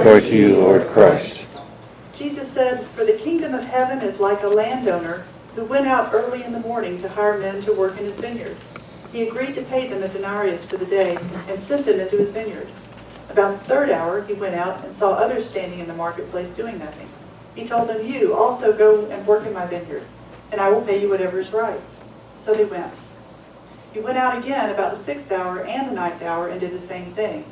Glory to you, Lord Christ. Jesus said, "For the kingdom of heaven is like a landowner who went out early in the morning to hire men to work in his vineyard. He agreed to pay them a denarius for the day and sent them into his vineyard. About the third hour he went out and saw others standing in the marketplace doing nothing. He told them, 'You also go and work in my vineyard, and I will pay you whatever is right.' So they went. He went out again about the 6th hour and the 9th hour and did the same thing.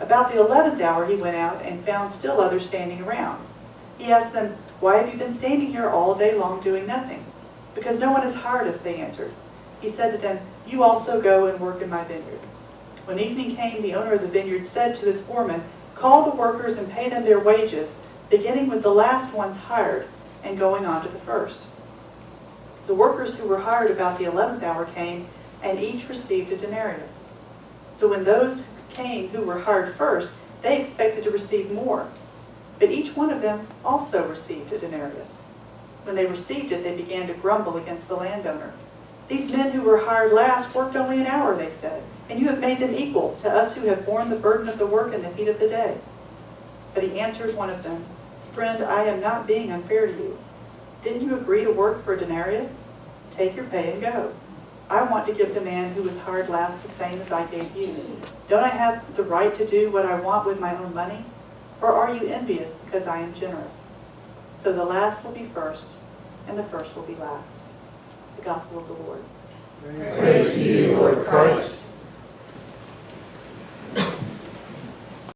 About the 11th hour he went out and found still others standing around. He asked them, 'Why have you been standing here all day long doing nothing?' 'Because no one has hired us,' they answered. He said to them, 'You also go and work in my vineyard.' When evening came, the owner of the vineyard said to his foreman, 'Call the workers and pay them their wages, beginning with the last ones hired and going on to the first.' The workers who were hired about the 11th hour came, and each received a denarius. So when those came who were hired first, they expected to receive more. But each one of them also received a denarius. When they received it, they began to grumble against the landowner. 'These men who were hired last worked only an hour,' they said, 'and you have made them equal to us who have borne the burden of the work and the heat of the day.' But he answered one of them, 'Friend, I am not being unfair to you. Didn't you agree to work for a denarius? Take your pay and go. I want to give the man who was hired last the same as I gave you. Don't I have the right to do what I want with my own money? Or are you envious because I am generous?' So the last will be first, and the first will be last." The Gospel of the Lord. Praise to you, Lord Christ.